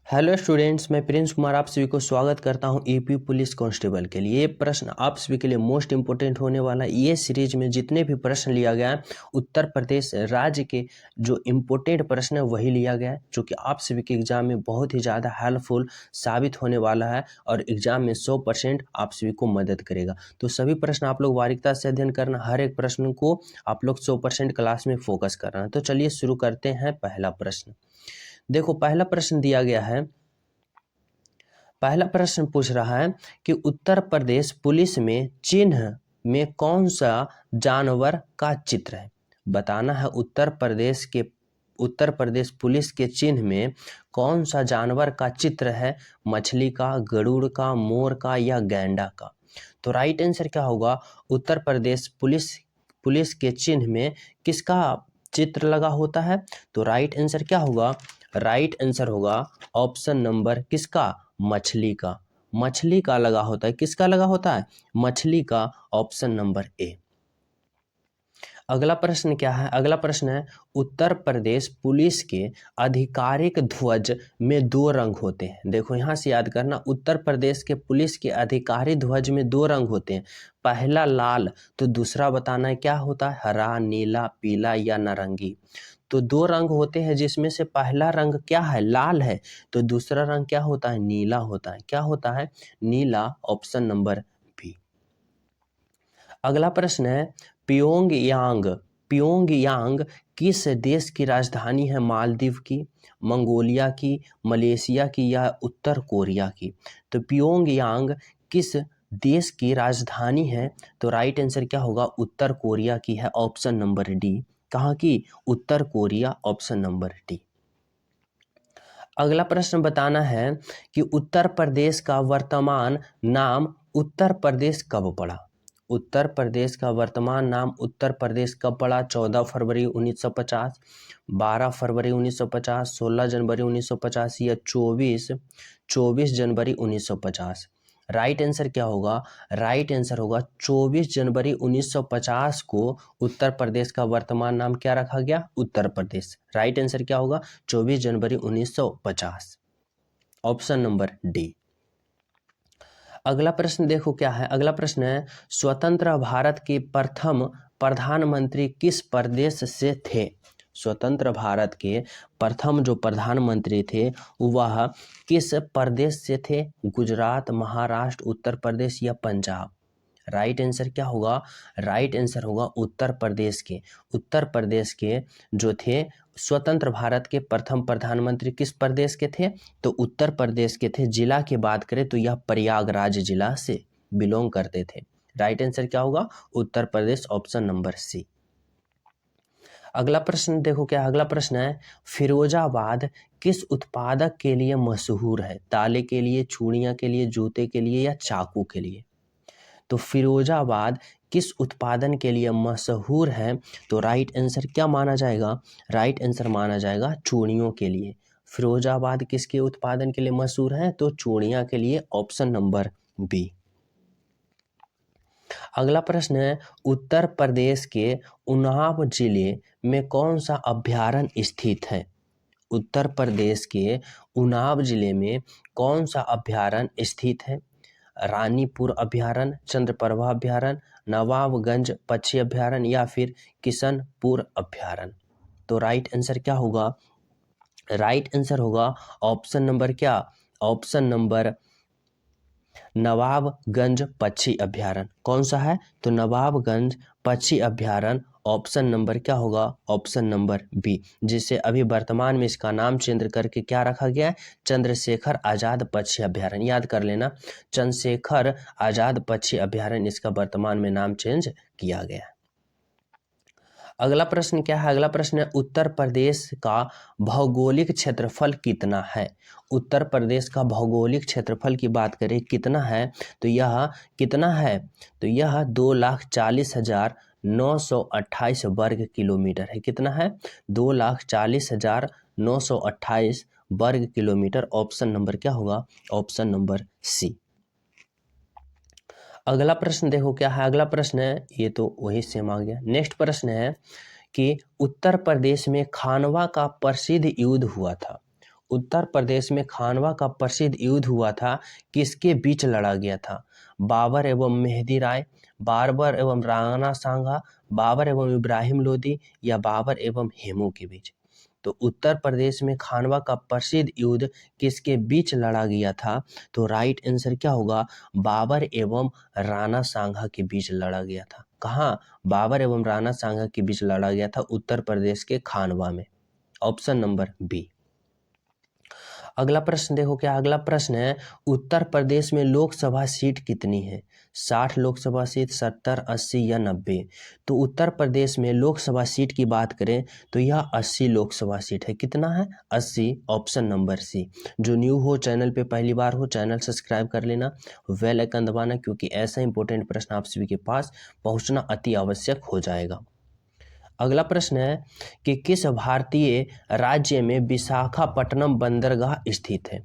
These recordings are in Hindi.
हेलो स्टूडेंट्स, मैं प्रिंस कुमार आप सभी को स्वागत करता हूं यूपी पुलिस कांस्टेबल के लिए। ये प्रश्न आप सभी के लिए मोस्ट इंपॉर्टेंट होने वाला है। ये सीरीज में जितने भी प्रश्न लिया गया है उत्तर प्रदेश राज्य के जो इम्पोर्टेंट प्रश्न है वही लिया गया है, जो कि आप सभी के एग्जाम में बहुत ही ज़्यादा हेल्पफुल साबित होने वाला है और एग्जाम में 100% आप सभी को मदद करेगा। तो सभी प्रश्न आप लोग बारीकता से अध्ययन करना, हर एक प्रश्न को आप लोग 100% क्लास में फोकस करना। तो चलिए शुरू करते हैं। पहला प्रश्न देखो, पहला प्रश्न दिया गया है। पहला प्रश्न पूछ रहा है कि उत्तर प्रदेश पुलिस में चिन्ह में कौन सा जानवर का चित्र है। बताना है उत्तर प्रदेश पुलिस के चिन्ह में कौन सा जानवर का चित्र है। मछली का, गरुड़ का, मोर का या गैंडा का। तो राइट आंसर क्या होगा? उत्तर प्रदेश पुलिस के चिन्ह में किसका चित्र लगा होता है? तो राइट आंसर क्या होगा? राइट आंसर होगा ऑप्शन नंबर किसका? मछली का। मछली का लगा होता है। किसका लगा होता है? मछली का। Option number A. अगला प्रश्न क्या है? अगला प्रश्न है उत्तर प्रदेश पुलिस के आधिकारिक ध्वज में दो रंग होते हैं। देखो यहाँ से याद करना, उत्तर प्रदेश के पुलिस के आधिकारिक ध्वज में दो रंग होते हैं। पहला लाल, तो दूसरा बताना है क्या होता है? हरा, नीला, पीला या नारंगी। तो दो रंग होते हैं जिसमें से पहला रंग क्या है? लाल है। तो दूसरा रंग क्या होता है? नीला होता है। क्या होता है? नीला। Option number B. अगला प्रश्न है प्योंगयांग। प्योंगयांग किस देश की राजधानी है? मालदीव की, मंगोलिया की, मलेशिया की या उत्तर कोरिया की। तो प्योंगयांग किस देश की राजधानी है? तो राइट आंसर क्या होगा? उत्तर कोरिया की है। Option number D. कहाँ की? उत्तर कोरिया। Option number D. अगला प्रश्न बताना है कि उत्तर प्रदेश का वर्तमान नाम उत्तर प्रदेश कब पड़ा? उत्तर प्रदेश का वर्तमान नाम उत्तर प्रदेश कब पड़ा? 14 फरवरी 1950, 12 फरवरी 1950, 16 जनवरी 1950 या 24 जनवरी 1950। राइट आंसर क्या होगा? राइट आंसर होगा 24 जनवरी 1950 को उत्तर प्रदेश का वर्तमान नाम क्या रखा गया? उत्तर प्रदेश। राइट आंसर क्या होगा? 24 जनवरी 1950। Option number D. अगला प्रश्न देखो क्या है। अगला प्रश्न है स्वतंत्र भारत के प्रथम प्रधानमंत्री किस प्रदेश से थे? स्वतंत्र भारत के प्रथम जो प्रधानमंत्री थे वह किस प्रदेश से थे? गुजरात, महाराष्ट्र, उत्तर प्रदेश या पंजाब। राइट आंसर क्या होगा? राइट आंसर होगा उत्तर प्रदेश के। उत्तर प्रदेश के जो थे स्वतंत्र भारत के प्रथम प्रधानमंत्री किस प्रदेश के थे? तो उत्तर प्रदेश के थे। जिला की बात करें तो यह प्रयागराज जिला से बिलोंग करते थे। राइट आंसर क्या होगा? Uttar Pradesh. Option number C. अगला प्रश्न देखो क्या है। अगला प्रश्न है फिरोजाबाद किस उत्पादक के लिए मशहूर है? ताले के लिए, चूड़ियां के लिए, जूते के लिए या चाकू के लिए। तो फिरोजाबाद किस उत्पादन के लिए मशहूर है? तो राइट आंसर क्या माना जाएगा? राइट आंसर माना जाएगा चूड़ियों के लिए। फिरोजाबाद किसके उत्पादन के लिए मशहूर है? तो चूड़ियां के लिए। Option number B. अगला प्रश्न है उत्तर प्रदेश के उन्नाव जिले में कौन सा अभ्यारण्य स्थित है? उत्तर प्रदेश के उन्नाव जिले में कौन सा अभ्यारण्य स्थित है? रानीपुर अभ्यारण्य, चंद्रप्रभा अभ्यारण्य, नवाबगंज पक्षी अभ्यारण्य या फिर किशनपुर अभ्यारण्य। तो राइट आंसर क्या होगा? राइट आंसर होगा ऑप्शन नंबर क्या? ऑप्शन नंबर नवाबगंज पक्षी अभ्यारण्य। कौन सा है? तो नवाबगंज पक्षी अभ्यारण्य। ऑप्शन नंबर क्या होगा? ऑप्शन नंबर बी, जिसे अभी वर्तमान में इसका नाम चेंज करके क्या रखा गया है? चंद्रशेखर आजाद पक्षी अभ्यारण्य। याद कर लेना, चंद्रशेखर आजाद पक्षी अभ्यारण्य इसका वर्तमान में नाम चेंज किया गया है। अगला प्रश्न क्या है? अगला प्रश्न है उत्तर प्रदेश का भौगोलिक क्षेत्रफल कितना है? उत्तर प्रदेश का भौगोलिक क्षेत्रफल की बात करें कितना है? तो यह कितना है? तो यह 2,40,928 वर्ग किलोमीटर है। कितना है? 2,40,928 वर्ग किलोमीटर। ऑप्शन नंबर क्या होगा? Option number C. अगला प्रश्न देखो क्या है। अगला प्रश्न है, ये तो वही सेम आ गया। नेक्स्ट प्रश्न है कि उत्तर प्रदेश में खानवा का प्रसिद्ध युद्ध हुआ था। उत्तर प्रदेश में खानवा का प्रसिद्ध युद्ध हुआ था, किसके बीच लड़ा गया था? बाबर एवं मेहदी राय, बाबर एवं राणा सांगा, बाबर एवं इब्राहिम लोदी या बाबर एवं हेमू के बीच? तो उत्तर प्रदेश में खानवा का प्रसिद्ध युद्ध किसके बीच लड़ा गया था? तो राइट आंसर क्या होगा? बाबर एवं राणा सांगा के बीच लड़ा गया था। कहाँ? बाबर एवं राणा सांगा के बीच लड़ा गया था, उत्तर प्रदेश के खानवा में। Option number B. अगला प्रश्न देखो, क्या अगला प्रश्न है, उत्तर प्रदेश में लोकसभा सीट कितनी है? 60 लोकसभा सीट, 70, 80 या 90? तो उत्तर प्रदेश में लोकसभा सीट की बात करें तो यह 80 लोकसभा सीट है। कितना है? 80। Option number C. जो न्यू हो, चैनल पे पहली बार हो, चैनल सब्सक्राइब कर लेना, बेल आइकन दबाना, क्योंकि ऐसा इंपॉर्टेंट प्रश्न आप सभी के पास पहुंचना अति आवश्यक हो जाएगा। अगला प्रश्न है कि किस भारतीय राज्य में विशाखापट्टनम बंदरगाह स्थित है?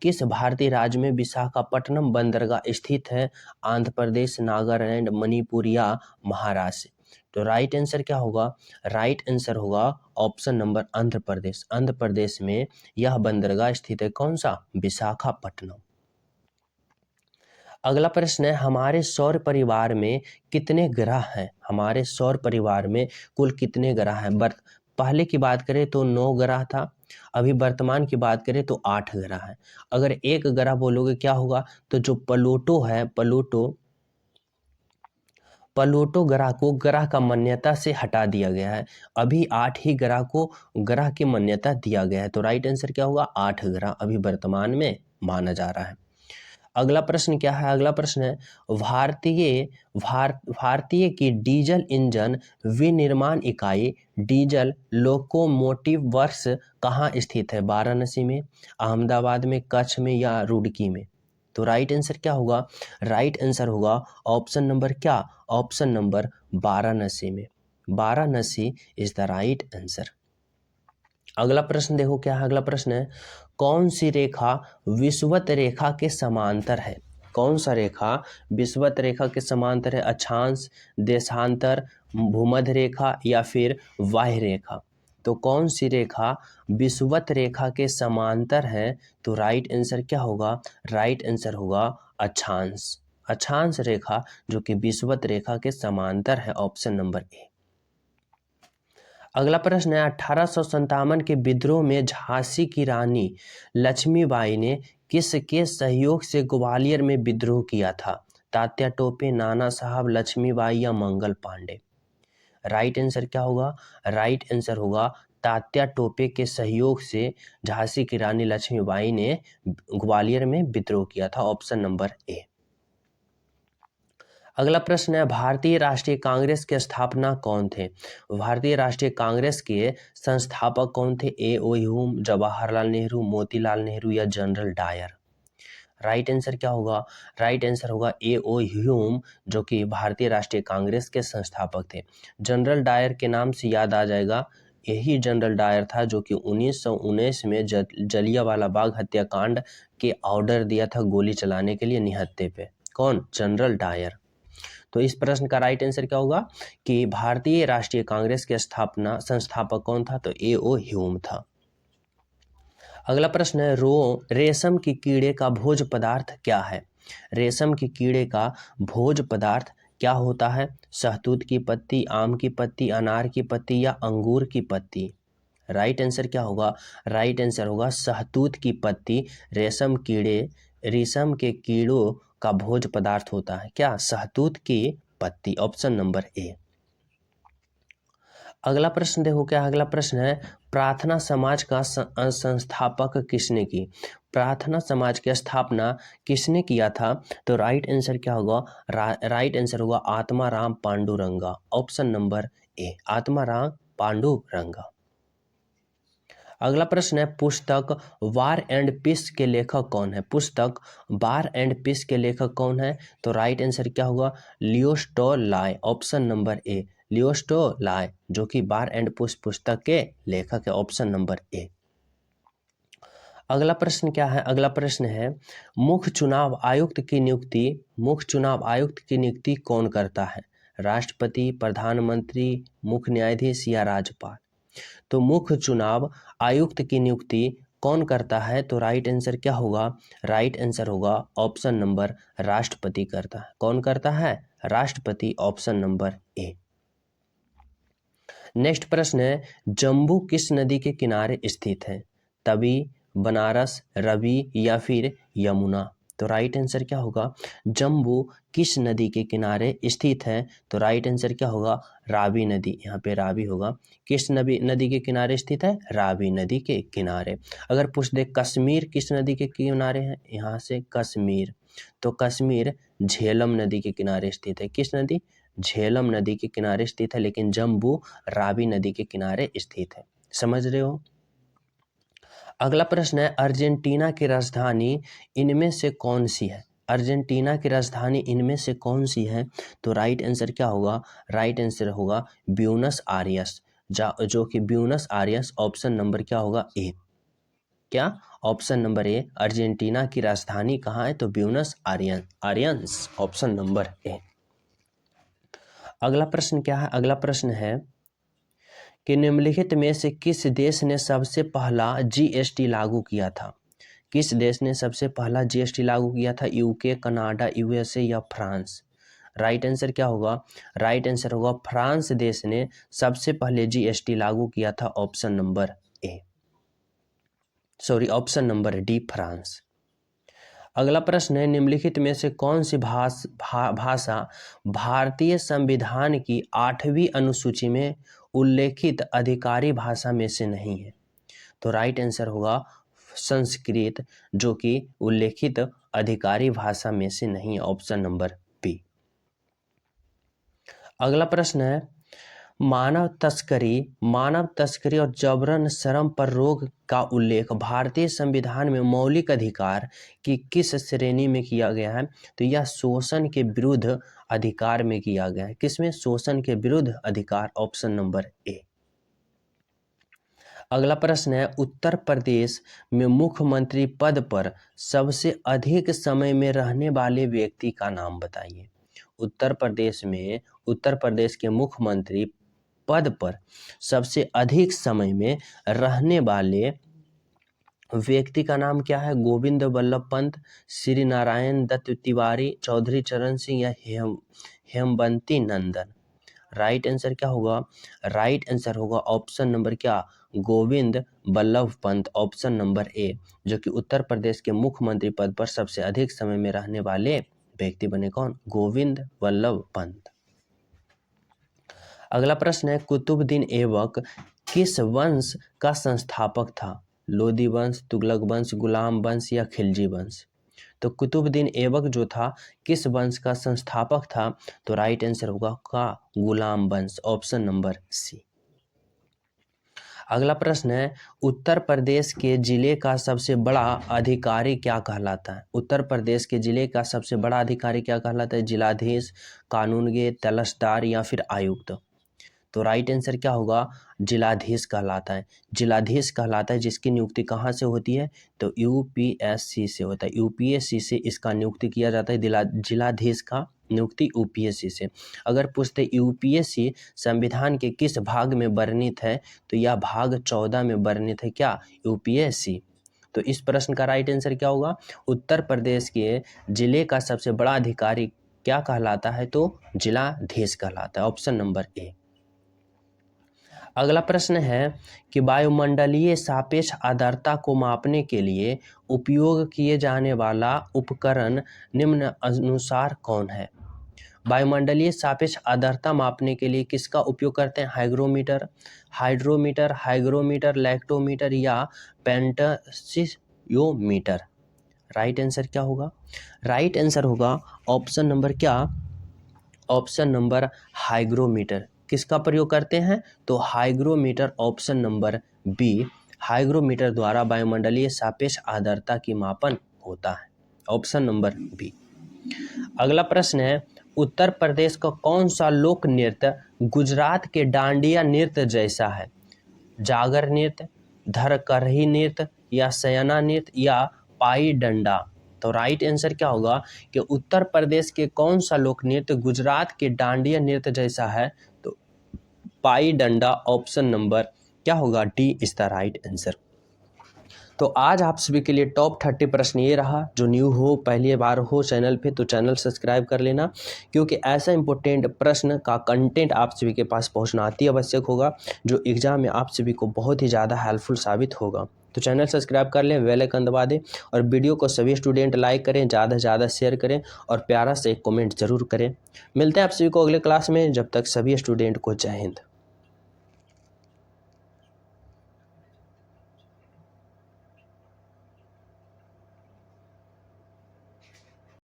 किस भारतीय राज्य में विशाखापट्टनम बंदरगाह स्थित है? आंध्र प्रदेश, नागालैंड, मणिपुर या महाराष्ट्र? तो राइट आंसर क्या होगा? राइट आंसर होगा ऑप्शन नंबर आंध्र प्रदेश। आंध्र प्रदेश में यह बंदरगाह स्थित है। कौन सा? विशाखापट्टनम। अगला प्रश्न है, हमारे सौर परिवार में कितने ग्रह हैं? हमारे सौर परिवार में कुल कितने ग्रह हैं? पहले की बात करें तो 9 ग्रह था, अभी वर्तमान की बात करें तो 8 ग्रह है। अगर एक ग्रह बोलोगे क्या होगा? तो जो प्लूटो है, प्लूटो ग्रह को ग्रह का मान्यता से हटा दिया गया है। अभी 8 ही ग्रह को ग्रह की मान्यता दिया गया है। तो राइट आंसर क्या होगा? 8 ग्रह अभी वर्तमान में माना जा रहा है। अगला प्रश्न क्या है? अगला प्रश्न है, भारतीय की डीजल इंजन विनिर्माण इकाई डीजल लोकोमोटिव वर्क्स कहाँ स्थित है? वाराणसी में, अहमदाबाद में, कच्छ में या रुड़की में? तो राइट आंसर क्या होगा? राइट आंसर होगा ऑप्शन नंबर क्या? ऑप्शन नंबर वाराणसी में। Varanasi is the right answer. अगला प्रश्न देखो, क्या है? अगला प्रश्न है, कौन सी रेखा विषुवत रेखा के समांतर है? कौन सा रेखा विषुवत रेखा के समांतर है? अक्षांश, देशांतर, भूमध्य रेखा या फिर बाह्य रेखा? तो कौन सी रेखा विषुवत रेखा के समांतर है? तो राइट आंसर क्या होगा? राइट आंसर होगा अक्षांश। अक्षांश रेखा जो कि विषुवत रेखा के समांतर है। Option number A. अगला प्रश्न है, 1857 के विद्रोह में झांसी की रानी लक्ष्मीबाई ने किसके सहयोग से ग्वालियर में विद्रोह किया था? तात्या टोपे, नाना साहब, लक्ष्मीबाई या मंगल पांडे? राइट आंसर क्या होगा? राइट आंसर होगा तात्या टोपे के सहयोग से झांसी की रानी लक्ष्मीबाई ने ग्वालियर में विद्रोह किया था। Option number A. अगला प्रश्न है, भारतीय राष्ट्रीय कांग्रेस के स्थापना कौन थे? भारतीय राष्ट्रीय कांग्रेस के संस्थापक कौन थे? ए ओ ह्यूम, जवाहरलाल नेहरू, मोतीलाल नेहरू या जनरल डायर? राइट आंसर क्या होगा? राइट आंसर होगा ए ओ ह्यूम, जो कि भारतीय राष्ट्रीय कांग्रेस के संस्थापक थे। जनरल डायर के नाम से याद आ जाएगा, यही जनरल डायर था जो कि 1919 में जलियांवाला बाग हत्याकांड के ऑर्डर दिया था गोली चलाने के लिए निहत्थे पे। कौन? General Dyer. तो इस प्रश्न का राइट आंसर क्या होगा कि भारतीय राष्ट्रीय कांग्रेस के संस्थापक कौन था? तो ए ओ ह्यूम था। अगला प्रश्न है, रेशम की कीड़े का भोज्य पदार्थ क्या है? रेशम की कीड़े का भोज्य पदार्थ क्या होता है? शहतूत की पत्ती, आम की पत्ती, अनार की पत्ती या अंगूर की पत्ती? राइट आंसर क्या होगा? राइट आंसर होगा शहतूत की पत्ती। रेशम के कीड़ों का भोज्य पदार्थ होता है क्या? शहतूत की पत्ती। Option number A. अगला प्रश्न देखो, क्या अगला प्रश्न है, प्रार्थना समाज का संस्थापक किसने की? प्रार्थना समाज की स्थापना किसने किया था? तो राइट आंसर क्या होगा? राइट आंसर होगा Atmaram Panduranga. Option number A, Atmaram Panduranga. अगला प्रश्न है, पुस्तक वार एंड पीस के लेखक कौन है? पुस्तक वार एंड पीस के लेखक कौन है? तो राइट आंसर क्या होगा? लियो Tolstoy. Option number A, Leo Tolstoy, जो कि वार एंड पीस पुस्तक के लेखक है। Option number A. अगला प्रश्न क्या है? अगला प्रश्न है, मुख्य चुनाव आयुक्त की नियुक्ति कौन करता है? राष्ट्रपति, प्रधानमंत्री, मुख्य न्यायाधीश या राज्यपाल? तो मुख्य चुनाव आयुक्त की नियुक्ति कौन करता है? तो राइट आंसर क्या होगा? राइट आंसर होगा ऑप्शन नंबर राष्ट्रपति करता है। कौन करता है? राष्ट्रपति, ऑप्शन नंबर ए। नेक्स्ट प्रश्न है, जम्बू किस नदी के किनारे स्थित है? तवी, बनारस, रवि या फिर यमुना? तो राइट आंसर क्या होगा? जम्बू किस नदी के किनारे स्थित है? तो राइट आंसर क्या होगा? रावी नदी, यहाँ पे रावी होगा। किस नदी के किनारे स्थित है? रावी नदी के किनारे। अगर पूछ दे कश्मीर किस नदी के किनारे है? यहाँ से कश्मीर, तो कश्मीर झेलम नदी के किनारे स्थित है। किस नदी? झेलम नदी के किनारे स्थित है, लेकिन जम्बू रावी नदी के किनारे स्थित है। समझ रहे हो? अगला प्रश्न है, अर्जेंटीना की राजधानी इनमें से कौन सी है? अर्जेंटीना की राजधानी इनमें से कौन सी है? तो राइट आंसर क्या होगा? राइट आंसर होगा ब्यूनस आयर्स, जो कि ब्यूनस आयर्स, ऑप्शन नंबर क्या होगा? ए। क्या? ऑप्शन नंबर ए, अर्जेंटीना की राजधानी कहाँ है? तो Buenos Aires, option number A. अगला प्रश्न क्या है? अगला प्रश्न है कि निम्नलिखित में से किस देश ने सबसे पहला जीएसटी लागू किया था? किस देश ने सबसे पहला जीएसटी लागू किया था? यूके, कनाडा, यूएसए या फ्रांस? राइट आंसर क्या होगा? राइट आंसर होगा फ्रांस देश ने सबसे पहले जीएसटी लागू किया था, option number A, sorry option number D, France. अगला प्रश्न है, निम्नलिखित में से कौन सी भाषा भारतीय संविधान की 8वीं अनुसूची में उल्लेखित अधिकारी भाषा में से नहीं है? तो राइट आंसर होगा संस्कृत, जो कि उल्लेखित अधिकारी भाषा में से नहीं है, ऑप्शन नंबर बी। अगला प्रश्न है, मानव तस्करी और जबरन श्रम पर रोक का उल्लेख भारतीय संविधान में मौलिक अधिकार की किस श्रेणी में किया गया है? तो यह शोषण के विरुद्ध अधिकार में किया गया है। किसमें? शोषण के विरुद्ध अधिकार, ऑप्शन नंबर ए। अगला प्रश्न है, उत्तर प्रदेश में मुख्यमंत्री पद पर सबसे अधिक समय में रहने वाले व्यक्ति का नाम बताइए। उत्तर प्रदेश के मुख्यमंत्री पद पर सबसे अधिक समय में रहने वाले व्यक्ति का नाम क्या है? गोविंद वल्लभ पंत, श्री नारायण दत्त तिवारी, चौधरी चरण सिंह या हेमवंती नंदन? राइट आंसर क्या होगा? राइट आंसर होगा ऑप्शन नंबर क्या? Govind Vallabh Pant, option number A, जो कि उत्तर प्रदेश के मुख्यमंत्री पद पर सबसे अधिक समय में रहने वाले व्यक्ति बने। कौन? गोविंद वल्लभ पंत। अगला प्रश्न है, कुतुबुद्दीन ऐबक किस वंश का संस्थापक था? लोदी वंश, तुगलक वंश, गुलाम वंश या खिलजी वंश? तो कुतुबुद्दीन ऐबक जो था किस वंश का संस्थापक था? तो राइट आंसर होगा का गुलाम वंश, ऑप्शन नंबर सी। अगला प्रश्न है, उत्तर प्रदेश के जिले का सबसे बड़ा अधिकारी क्या कहलाता है? उत्तर प्रदेश के जिले का सबसे बड़ा अधिकारी क्या कहलाता है? जिलाधीश, कानूनगो, तहसीलदार या फिर आयुक्त? तो राइट आंसर क्या होगा? जिलाधीश कहलाता है। जिलाधीश कहलाता है, जिसकी नियुक्ति कहाँ से होती है? तो यूपीएससी से होता है। यूपीएससी से इसका नियुक्ति किया जाता है। जिलाधीश का नियुक्ति यूपीएससी से। अगर पूछते यूपीएससी संविधान के किस भाग में वर्णित है? तो यह भाग 14 में वर्णित है। क्या? यूपीएससी। तो इस प्रश्न का राइट आंसर क्या होगा? उत्तर प्रदेश के जिले का सबसे बड़ा अधिकारी क्या कहलाता है? तो जिलाधीश कहलाता है, ऑप्शन नंबर ए। अगला प्रश्न है कि वायुमंडलीय सापेक्ष आर्द्रता को मापने के लिए उपयोग किए जाने वाला उपकरण निम्न अनुसार कौन है? वायुमंडलीय सापेक्ष आर्द्रता मापने के लिए किसका उपयोग करते हैं? हाइग्रोमीटर, लैक्टोमीटर या पेंटासियोमीटर? राइट आंसर क्या होगा? राइट आंसर होगा ऑप्शन नंबर क्या? Option number hygrometer. किसका प्रयोग करते हैं? तो hygrometer, option number B, hygrometer द्वारा वायुमंडलीय सापेक्ष आर्द्रता की मापन होता है, ऑप्शन नंबर बी। अगला प्रश्न है, उत्तर प्रदेश का कौन सा लोक नृत्य गुजरात के डांडिया नृत्य जैसा है? जागर नृत्य, धरकरही नृत्य या सयना नृत्य या पाई डंडा? तो राइट आंसर क्या होगा कि उत्तर प्रदेश के कौन सा लोक नृत्य गुजरात के डांडिया नृत्य जैसा है? तो पाई डंडा, ऑप्शन नंबर क्या होगा? D is the right answer. तो आज आप सभी के लिए टॉप 30 प्रश्न ये रहा। जो न्यू हो, पहली बार हो चैनल पे, तो चैनल सब्सक्राइब कर लेना, क्योंकि ऐसा इंपॉर्टेंट प्रश्न का कंटेंट आप सभी के पास पहुंचना अति आवश्यक होगा, जो एग्जाम में आप सभी को बहुत ही ज़्यादा हेल्पफुल साबित होगा। तो चैनल सब्सक्राइब कर लें, बेल आइकन दबा दें, और वीडियो को सभी स्टूडेंट लाइक करें, ज़्यादा से ज़्यादा शेयर करें, और प्यारा से एक कमेंट जरूर करें। मिलते हैं आप सभी को अगले क्लास में। जब तक सभी स्टूडेंट को जय हिंद।